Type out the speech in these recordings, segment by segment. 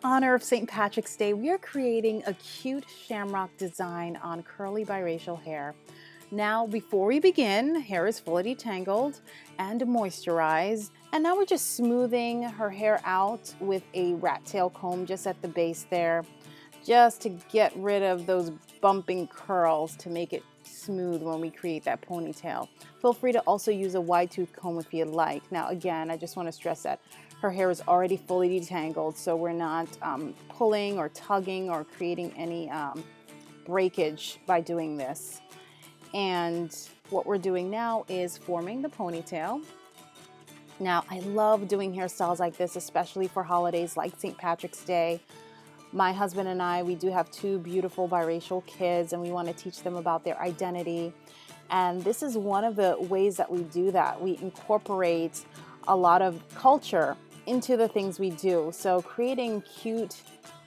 honor of St. Patrick's Day, we are creating a cute shamrock design on curly biracial hair. Now, before we begin, hair is fully detangled and moisturized. And now we're just smoothing her hair out with a rat tail comb just at the base there, just to get rid of those bumping curls to make it smooth when we create that ponytail. Feel free to also use a wide tooth comb if you'd like. Now, again, I just want to stress that her hair is already fully detangled, so we're not pulling or tugging or creating any breakage by doing this. And what we're doing now is forming the ponytail. Now, I love doing hairstyles like this, especially for holidays like St. Patrick's Day. My husband and I, we do have two beautiful biracial kids, and we want to teach them about their identity. And this is one of the ways that we do that. We incorporate a lot of culture into the things we do. So creating cute,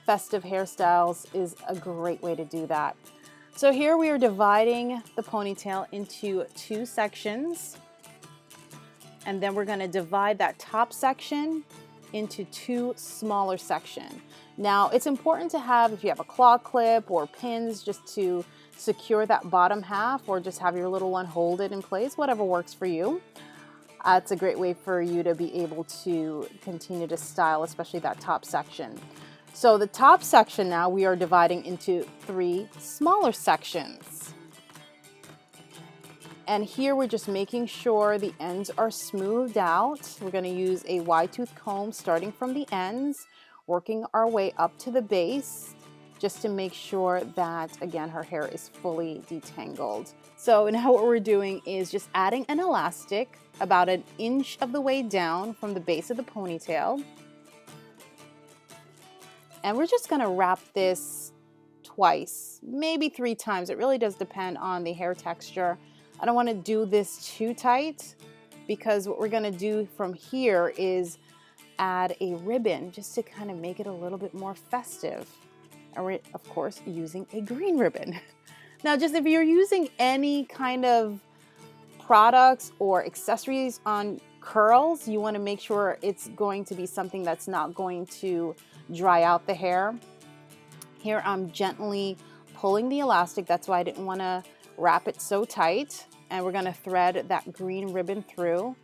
festive hairstyles is a great way to do that. So here we are dividing the ponytail into two sections. And then we're going to divide that top section into two smaller sections. Now, it's important to have, if you have a claw clip or pins, just to secure that bottom half, or just have your little one hold it in place, whatever works for you. It's a great way for you to be able to continue to style, especially that top section. So the top section now we are dividing into three smaller sections. And here we're just making sure the ends are smoothed out. We're going to use a wide tooth comb starting from the ends, working our way up to the base, just to make sure that, again, her hair is fully detangled. So now what we're doing is just adding an elastic about 1 inch of the way down from the base of the ponytail. And we're just going to wrap this twice, maybe 3 times. It really does depend on the hair texture. I don't want to do this too tight, because what we're going to do from here is add a ribbon just to kind of make it a little bit more festive. And we're, of course, using a green ribbon. Now, just if you're using any kind of products or accessories on curls, you want to make sure it's going to be something that's not going to dry out the hair. Here I'm gently pulling the elastic. That's why I didn't want to wrap it so tight. And we're going to thread that green ribbon through.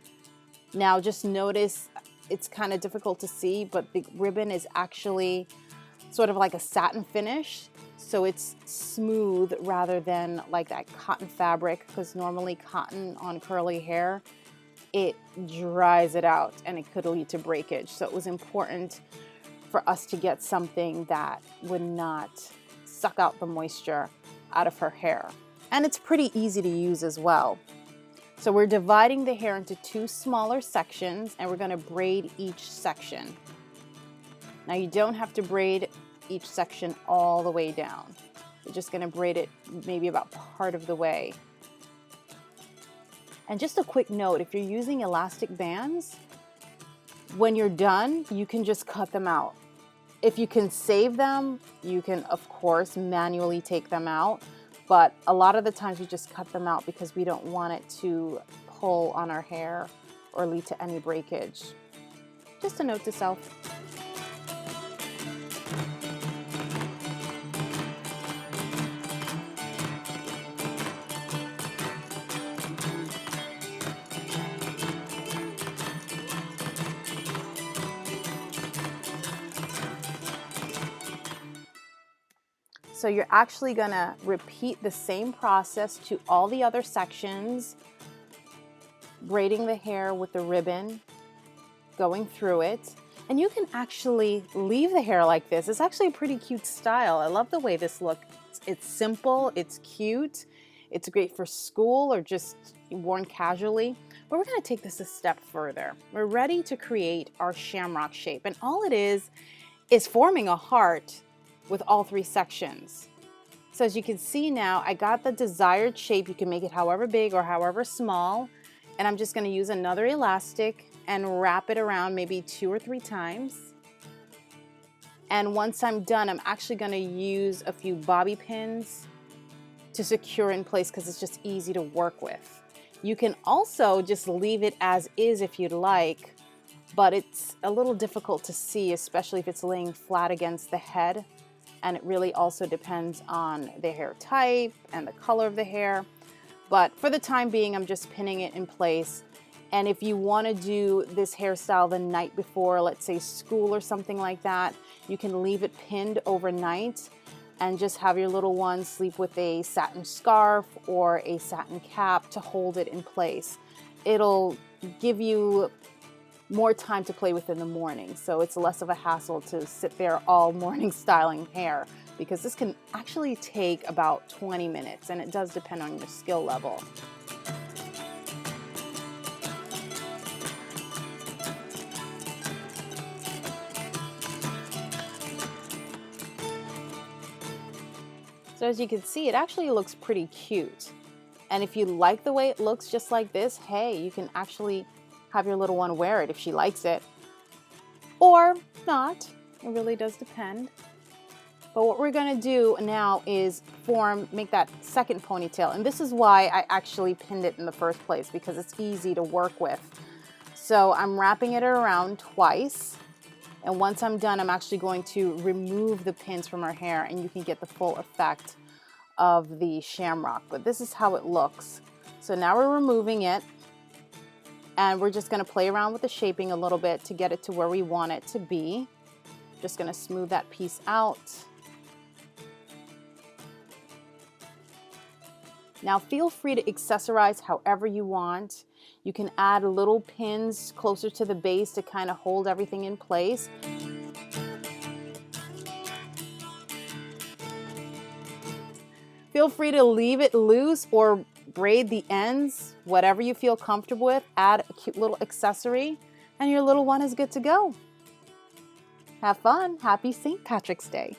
Now just notice, it's kind of difficult to see, but the ribbon is actually sort of like a satin finish. So it's smooth rather than like that cotton fabric, because normally cotton on curly hair, it dries it out and it could lead to breakage. So it was important for us to get something that would not suck out the moisture out of her hair. And it's pretty easy to use as well. So we're dividing the hair into two smaller sections, and we're going to braid each section. Now you don't have to braid each section all the way down. You're just going to braid it maybe about part of the way. And just a quick note, if you're using elastic bands, when you're done, you can just cut them out. If you can save them, you can, of course, manually take them out. But a lot of the times we just cut them out because we don't want it to pull on our hair or lead to any breakage. Just a note to self. So you're actually going to repeat the same process to all the other sections, braiding the hair with the ribbon, going through it. And you can actually leave the hair like this. It's actually a pretty cute style. I love the way this looks. It's simple, it's cute, it's great for school or just worn casually. But we're going to take this a step further. We're ready to create our shamrock shape. And all it is forming a heart with all 3 sections. So as you can see now, I got the desired shape. You can make it however big or however small. And I'm just going to use another elastic and wrap it around maybe 2 or 3 times. And once I'm done, I'm actually going to use a few bobby pins to secure in place, because it's just easy to work with. You can also just leave it as is if you'd like, but it's a little difficult to see, especially if it's laying flat against the head. And it really also depends on the hair type and the color of the hair. But for the time being, I'm just pinning it in place. And if you want to do this hairstyle the night before, let's say school or something like that, you can leave it pinned overnight and just have your little one sleep with a satin scarf or a satin cap to hold it in place. It'll give you more time to play with in the morning, so it's less of a hassle to sit there all morning styling hair, because this can actually take about 20 minutes, and it does depend on your skill level. So as you can see, it actually looks pretty cute. And if you like the way it looks just like this, hey, you can actually have your little one wear it if she likes it. Or not, it really does depend. But what we're gonna do now is make that second ponytail. And this is why I actually pinned it in the first place, because it's easy to work with. So I'm wrapping it around twice. And once I'm done, I'm actually going to remove the pins from her hair, and you can get the full effect of the shamrock. But this is how it looks. So now we're removing it, and we're just going to play around with the shaping a little bit to get it to where we want it to be. Just going to smooth that piece out. Now feel free to accessorize however you want. You can add little pins closer to the base to kind of hold everything in place. Feel free to leave it loose or braid the ends, whatever you feel comfortable with. Add a cute little accessory, and your little one is good to go. Have fun. Happy St. Patrick's Day.